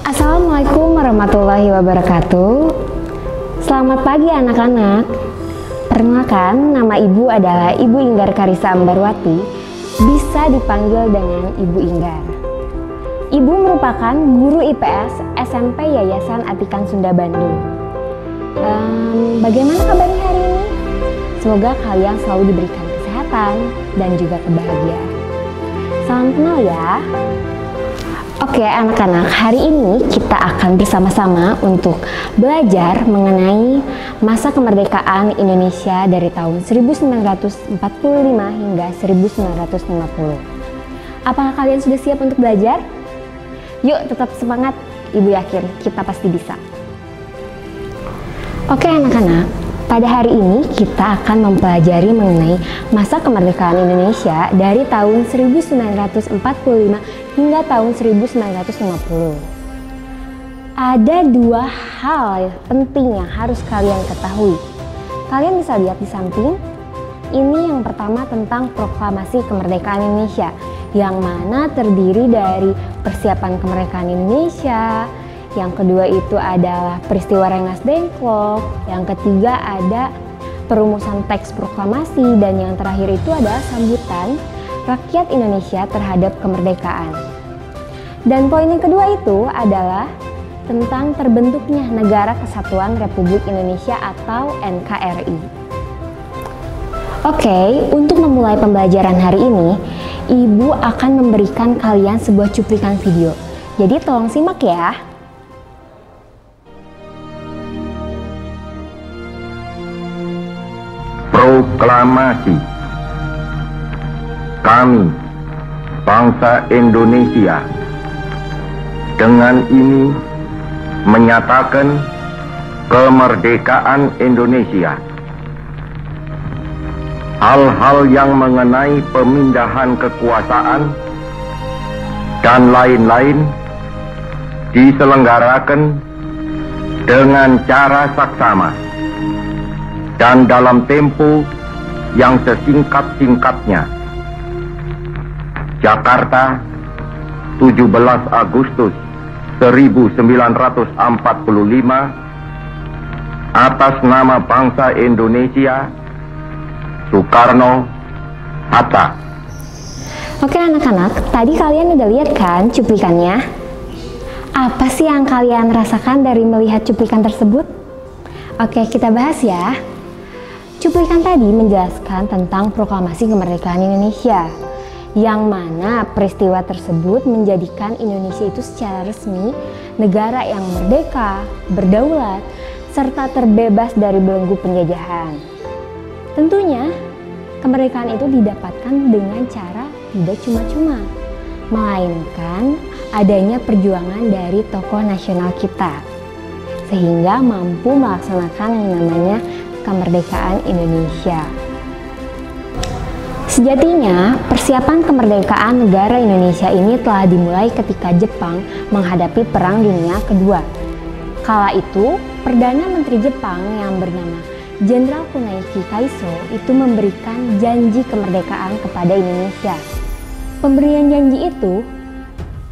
Assalamualaikum warahmatullahi wabarakatuh. Selamat pagi anak-anak. Perkenalkan, nama ibu adalah Ibu Inggar Karissa Ambarwati, bisa dipanggil dengan Ibu Inggar. Ibu merupakan guru IPS SMP Yayasan Atikan Sunda Bandung. Bagaimana kabarnya hari ini? Semoga kalian selalu diberikan kesehatan dan juga kebahagiaan. Salam kenal ya. Oke anak-anak, hari ini kita akan bersama-sama untuk belajar mengenai masa kemerdekaan Indonesia dari tahun 1945 hingga 1950. Apakah kalian sudah siap untuk belajar? Yuk tetap semangat, Ibu yakin kita pasti bisa. Oke anak-anak, pada hari ini kita akan mempelajari mengenai masa kemerdekaan Indonesia dari tahun 1945 hingga tahun 1950. Ada dua hal penting yang harus kalian ketahui. Kalian bisa lihat di samping. Ini yang pertama tentang proklamasi kemerdekaan Indonesia, yang mana terdiri dari persiapan kemerdekaan Indonesia. Yang kedua itu adalah peristiwa Rengas Dengklok. Yang ketiga ada perumusan teks proklamasi. Dan yang terakhir itu adalah sambutan rakyat Indonesia terhadap kemerdekaan. Dan poin yang kedua itu adalah tentang terbentuknya Negara Kesatuan Republik Indonesia atau NKRI. Oke, untuk memulai pembelajaran hari ini, Ibu akan memberikan kalian sebuah cuplikan video. Jadi tolong simak ya. Proklamasi. Kami, bangsa Indonesia, dengan ini menyatakan kemerdekaan Indonesia. Hal-hal yang mengenai pemindahan kekuasaan dan lain-lain diselenggarakan dengan cara saksama dan dalam tempo yang sesingkat-singkatnya. Jakarta, 17 Agustus 1945, atas nama bangsa Indonesia, Soekarno Hatta. Oke anak-anak, tadi kalian udah lihat kan cuplikannya? Apa sih yang kalian rasakan dari melihat cuplikan tersebut? Oke, kita bahas ya. Cuplikan tadi menjelaskan tentang proklamasi kemerdekaan Indonesia, yang mana peristiwa tersebut menjadikan Indonesia itu secara resmi negara yang merdeka, berdaulat, serta terbebas dari belenggu penjajahan. Tentunya, kemerdekaan itu didapatkan dengan cara tidak cuma-cuma, melainkan adanya perjuangan dari tokoh nasional kita, sehingga mampu melaksanakan yang namanya kemerdekaan Indonesia. Sejatinya, persiapan kemerdekaan negara Indonesia ini telah dimulai ketika Jepang menghadapi Perang Dunia Kedua. Kala itu, Perdana Menteri Jepang yang bernama Jenderal Kunaiki Kaiso itu memberikan janji kemerdekaan kepada Indonesia. Pemberian janji itu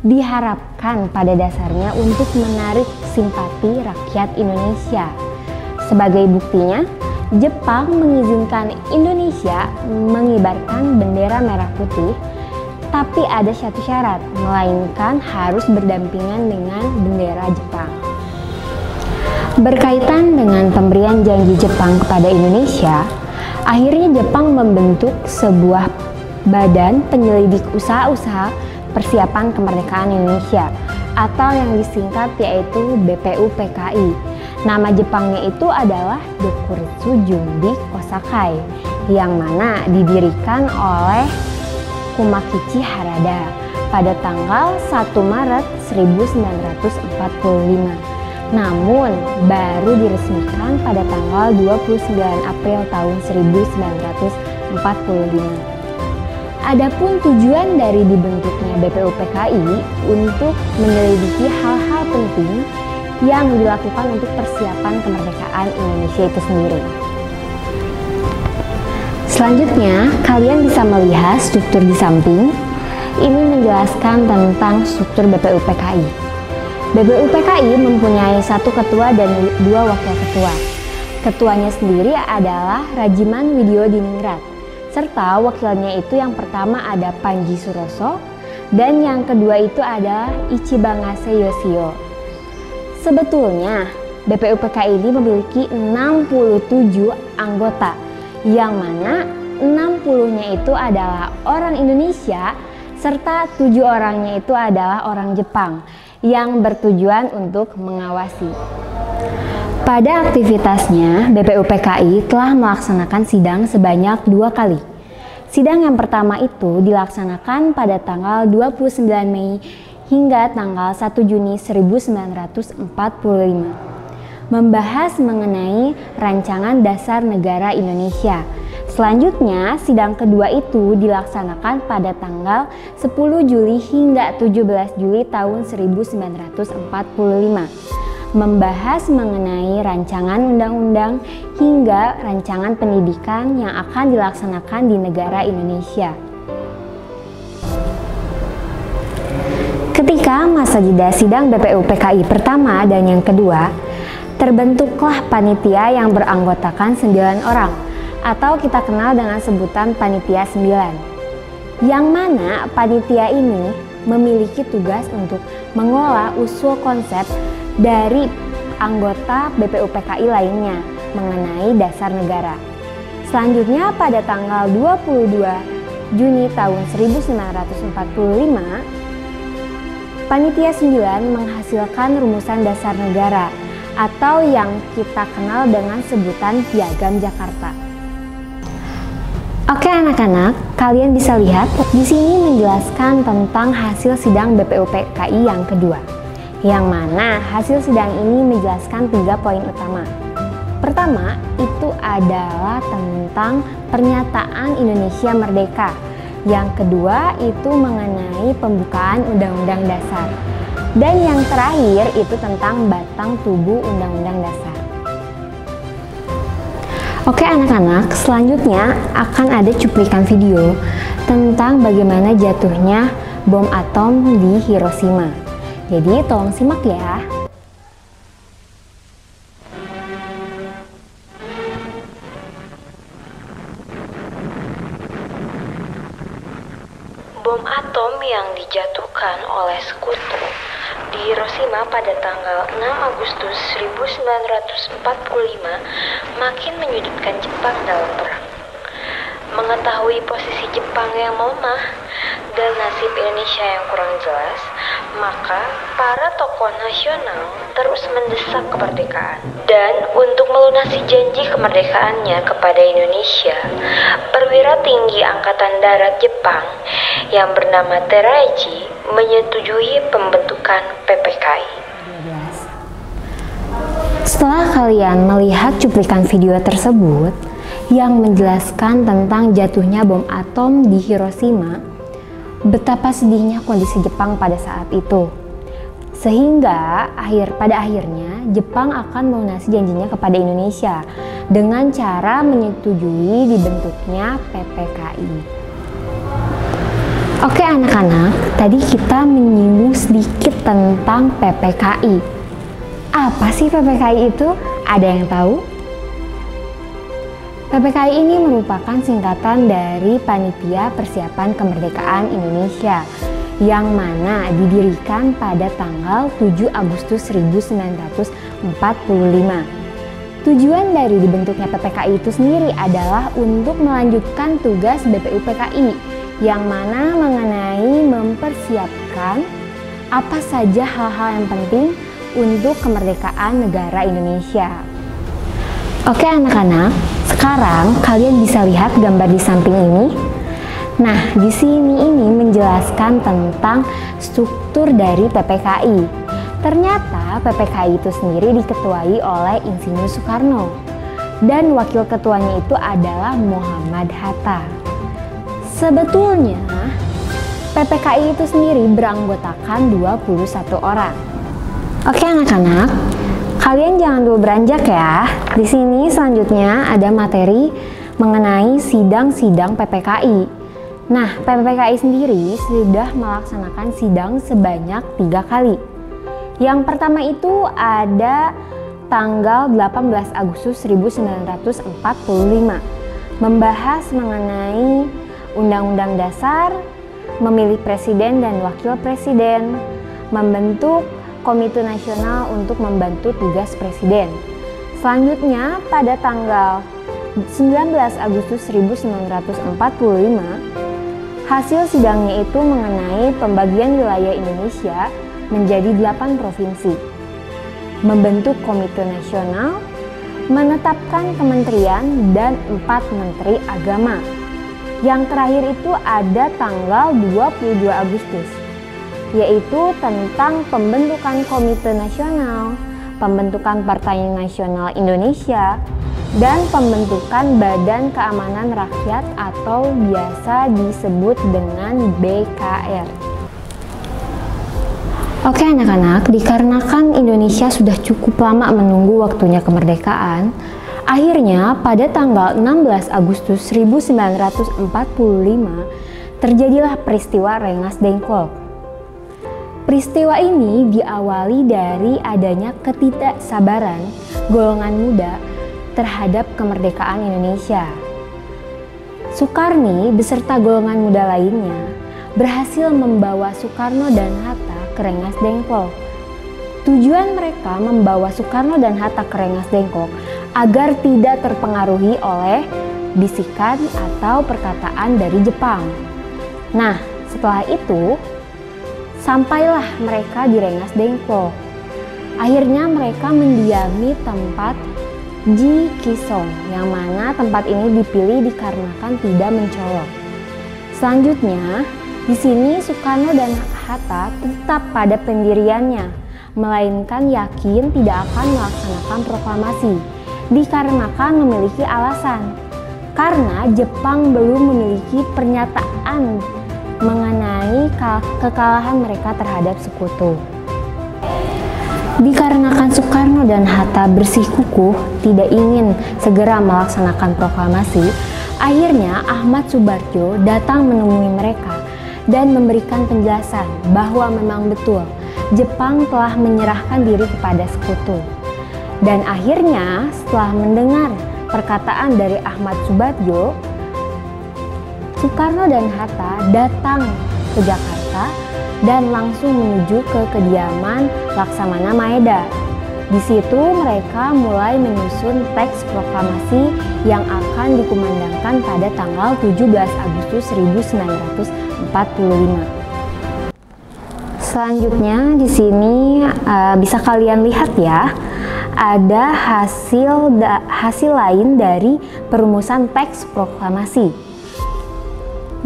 diharapkan pada dasarnya untuk menarik simpati rakyat Indonesia. Sebagai buktinya, Jepang mengizinkan Indonesia mengibarkan bendera merah putih, tapi ada satu syarat, melainkan harus berdampingan dengan bendera Jepang. Berkaitan dengan pemberian janji Jepang kepada Indonesia, akhirnya Jepang membentuk sebuah badan penyelidik usaha-usaha persiapan kemerdekaan Indonesia, atau yang disingkat yaitu BPUPKI. Nama Jepangnya itu adalah Dokuritsu Jumbi Kosakai, yang mana didirikan oleh Kumakichi Harada pada tanggal 1 Maret 1945. Namun baru diresmikan pada tanggal 29 April tahun 1945. Adapun tujuan dari dibentuknya BPUPKI untuk menyelidiki hal-hal penting yang dilakukan untuk persiapan kemerdekaan Indonesia itu sendiri. Selanjutnya, kalian bisa melihat struktur di samping. Ini menjelaskan tentang struktur BPUPKI. BPUPKI mempunyai 1 ketua dan 2 wakil ketua. Ketuanya sendiri adalah Rajiman Widyodiningrat, serta wakilnya itu yang pertama ada Panji Suroso dan yang kedua itu adalah Ichibangase Yoshio. Sebetulnya BPUPKI ini memiliki 67 anggota, yang mana 60-nya itu adalah orang Indonesia serta 7 orangnya itu adalah orang Jepang yang bertujuan untuk mengawasi. Pada aktivitasnya, BPUPKI telah melaksanakan sidang sebanyak 2 kali. Sidang yang pertama itu dilaksanakan pada tanggal 29 Mei hingga tanggal 1 Juni 1945, membahas mengenai rancangan dasar negara Indonesia. Selanjutnya, sidang kedua itu dilaksanakan pada tanggal 10 Juli hingga 17 Juli tahun 1945, membahas mengenai rancangan undang-undang hingga rancangan pendidikan yang akan dilaksanakan di negara Indonesia. Ketika masa jeda sidang BPUPKI pertama dan yang kedua, terbentuklah panitia yang beranggotakan 9 orang, atau kita kenal dengan sebutan Panitia 9, yang mana panitia ini memiliki tugas untuk mengolah usul konsep dari anggota BPUPKI lainnya mengenai dasar negara. Selanjutnya pada tanggal 22 Juni tahun 1945, Panitia 9 menghasilkan rumusan dasar negara atau yang kita kenal dengan sebutan Piagam Jakarta. Oke anak-anak, kalian bisa lihat di sini menjelaskan tentang hasil sidang BPUPKI yang kedua, yang mana hasil sidang ini menjelaskan 3 poin utama. Pertama, itu adalah tentang pernyataan Indonesia Merdeka. Yang kedua, itu mengenai pembukaan Undang-Undang Dasar. Dan yang terakhir, itu tentang batang tubuh Undang-Undang Dasar. Oke anak-anak, selanjutnya akan ada cuplikan video tentang bagaimana jatuhnya bom atom di Hiroshima. Jadi tolong simak ya. Bom atom yang dijatuhkan oleh sekutu di Hiroshima pada tanggal 6 Agustus 1945 makin menyudutkan Jepang dalam perang. Mengetahui posisi Jepang yang melemah dan nasib Indonesia yang kurang jelas, maka para tokoh nasional terus mendesak kemerdekaan. Dan untuk melunasi janji kemerdekaannya kepada Indonesia, perwira tinggi Angkatan Darat Jepang yang bernama Teraichi menyetujui pembentukan PPKI. Setelah kalian melihat cuplikan video tersebut yang menjelaskan tentang jatuhnya bom atom di Hiroshima, betapa sedihnya kondisi Jepang pada saat itu. Sehingga pada akhirnya Jepang akan melunasi janjinya kepada Indonesia dengan cara menyetujui dibentuknya PPKI. Oke anak-anak, tadi kita menyinggung sedikit tentang PPKI. Apa sih PPKI itu? Ada yang tahu? PPKI ini merupakan singkatan dari Panitia Persiapan Kemerdekaan Indonesia yang mana didirikan pada tanggal 7 Agustus 1945. Tujuan dari dibentuknya PPKI itu sendiri adalah untuk melanjutkan tugas BPUPKI yang mana mengenai mempersiapkan apa saja hal-hal yang penting untuk kemerdekaan negara Indonesia. Oke anak-anak, sekarang kalian bisa lihat gambar di samping ini. Nah, di sini ini menjelaskan tentang struktur dari PPKI. Ternyata PPKI itu sendiri diketuai oleh Insinyur Soekarno dan wakil ketuanya itu adalah Muhammad Hatta. Sebetulnya PPKI itu sendiri beranggotakan 21 orang. Oke anak-anak, kalian jangan dulu beranjak ya. Di sini selanjutnya ada materi mengenai sidang-sidang PPKI. Nah, PPKI sendiri sudah melaksanakan sidang sebanyak 3 kali. Yang pertama itu ada tanggal 18 Agustus 1945, membahas mengenai Undang-Undang Dasar, memilih presiden dan wakil presiden, membentuk Komite Nasional untuk membantu tugas presiden. Selanjutnya pada tanggal 19 Agustus 1945, hasil sidangnya itu mengenai pembagian wilayah Indonesia menjadi 8 provinsi, membentuk Komite Nasional, menetapkan kementerian dan 4 menteri agama. Yang terakhir itu ada tanggal 22 Agustus, yaitu tentang pembentukan Komite Nasional, pembentukan Partai Nasional Indonesia, dan pembentukan Badan Keamanan Rakyat atau biasa disebut dengan BKR. Oke anak-anak, dikarenakan Indonesia sudah cukup lama menunggu waktunya kemerdekaan, akhirnya pada tanggal 16 Agustus 1945 terjadilah peristiwa Rengas Dengklok. Peristiwa ini diawali dari adanya ketidaksabaran golongan muda terhadap kemerdekaan Indonesia. Soekarni beserta golongan muda lainnya berhasil membawa Soekarno dan Hatta ke Rengas Dengklok. Tujuan mereka membawa Soekarno dan Hatta ke Rengas Dengklok agar tidak terpengaruhi oleh bisikan atau perkataan dari Jepang. Nah, setelah itu sampailah mereka di Rengas Dengklok. Akhirnya mereka mendiami tempat Ji Kisong, yang mana tempat ini dipilih dikarenakan tidak mencolok. Selanjutnya, di sini Soekarno dan Hatta tetap pada pendiriannya, melainkan yakin tidak akan melaksanakan proklamasi, dikarenakan memiliki alasan. Karena Jepang belum memiliki pernyataan mengenai kekalahan mereka terhadap sekutu. Dikarenakan Soekarno dan Hatta bersikukuh tidak ingin segera melaksanakan proklamasi, akhirnya Ahmad Subarjo datang menemui mereka dan memberikan penjelasan bahwa memang betul Jepang telah menyerahkan diri kepada sekutu. Dan akhirnya setelah mendengar perkataan dari Ahmad Subarjo, Soekarno dan Hatta datang ke Jakarta dan langsung menuju ke kediaman Laksamana Maeda. Di situ mereka mulai menyusun teks proklamasi yang akan dikumandangkan pada tanggal 17 Agustus 1945. Selanjutnya di sini bisa kalian lihat ya, ada hasil lain dari perumusan teks proklamasi.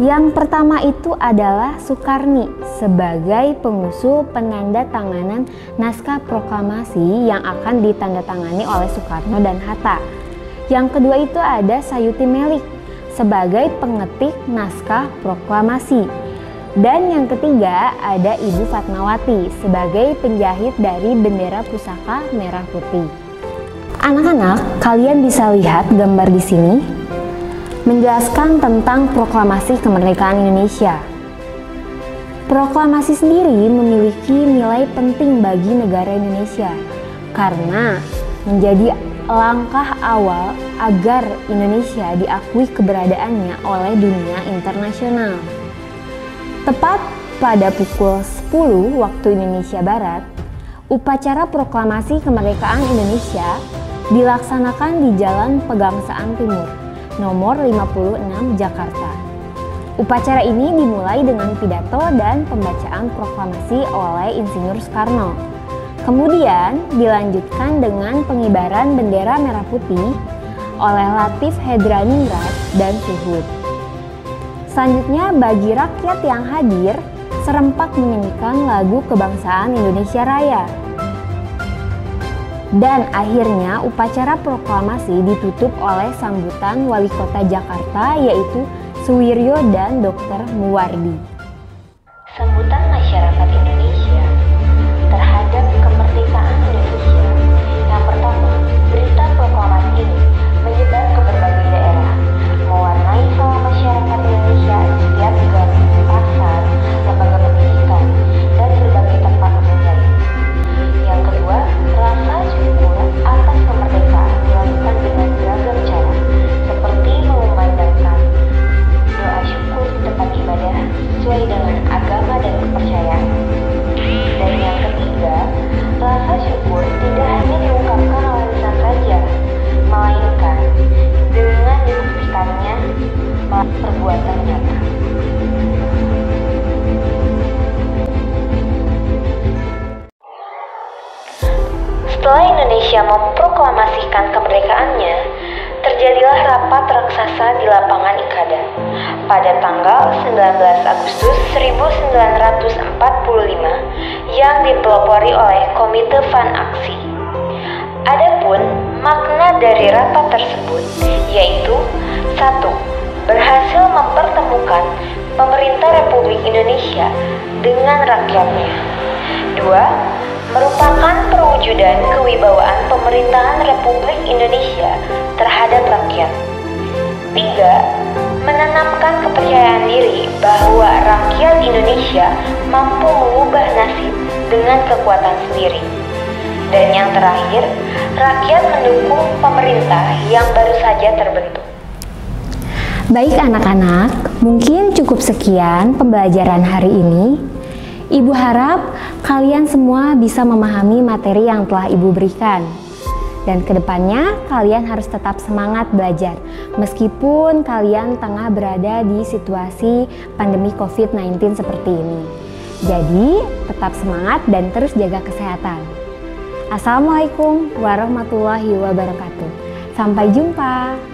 Yang pertama itu adalah Soekarni sebagai pengusul penandatanganan naskah proklamasi yang akan ditandatangani oleh Soekarno dan Hatta. Yang kedua itu ada Sayuti Melik sebagai pengetik naskah proklamasi. Dan yang ketiga ada Ibu Fatmawati sebagai penjahit dari bendera pusaka merah putih. Anak-anak, kalian bisa lihat gambar di sini menjelaskan tentang proklamasi kemerdekaan Indonesia. Proklamasi sendiri memiliki nilai penting bagi negara Indonesia karena menjadi langkah awal agar Indonesia diakui keberadaannya oleh dunia internasional. Tepat pada pukul 10 waktu Indonesia Barat, upacara proklamasi kemerdekaan Indonesia dilaksanakan di Jalan Pegangsaan Timur, nomor 56 Jakarta. Upacara ini dimulai dengan pidato dan pembacaan proklamasi oleh Insinyur Soekarno. Kemudian dilanjutkan dengan pengibaran bendera merah putih oleh Latif Hedraningrat dan Suhud. Selanjutnya bagi rakyat yang hadir, serempak menyanyikan lagu kebangsaan Indonesia Raya. Dan akhirnya upacara proklamasi ditutup oleh sambutan Wali Kota Jakarta yaitu Suwiryo dan Dr. Muwardi. Sambutan masyarakat Indonesia terhadap kemerdekaan Indonesia. Yang pertama, berita proklamasi ini menyebar ke berbagai daerah, mewarnai selama masyarakat Indonesia di setiap gang, pasar, lembaga pendidikan, dan berbagai tempat umum lain. lewat perbuatan nyata. Setelah Indonesia memproklamasikan kemerdekaannya, terjadilah rapat raksasa di lapangan Ikada pada tanggal 19 Agustus 1945 yang dipelopori oleh Komite Van Aksi. Adapun makna dari rapat tersebut yaitu 1. Berhasil mempertemukan pemerintah Republik Indonesia dengan rakyatnya. 2. Merupakan perwujudan kewibawaan pemerintahan Republik Indonesia terhadap rakyat. 3. Menanamkan kepercayaan diri bahwa rakyat Indonesia mampu mengubah nasib dengan kekuatan sendiri. Dan yang terakhir, rakyat mendukung pemerintah yang baru saja terbentuk. Baik anak-anak, mungkin cukup sekian pembelajaran hari ini. Ibu harap kalian semua bisa memahami materi yang telah Ibu berikan. Dan kedepannya kalian harus tetap semangat belajar meskipun kalian tengah berada di situasi pandemi COVID-19 seperti ini. Jadi tetap semangat dan terus jaga kesehatan. Assalamualaikum warahmatullahi wabarakatuh. Sampai jumpa.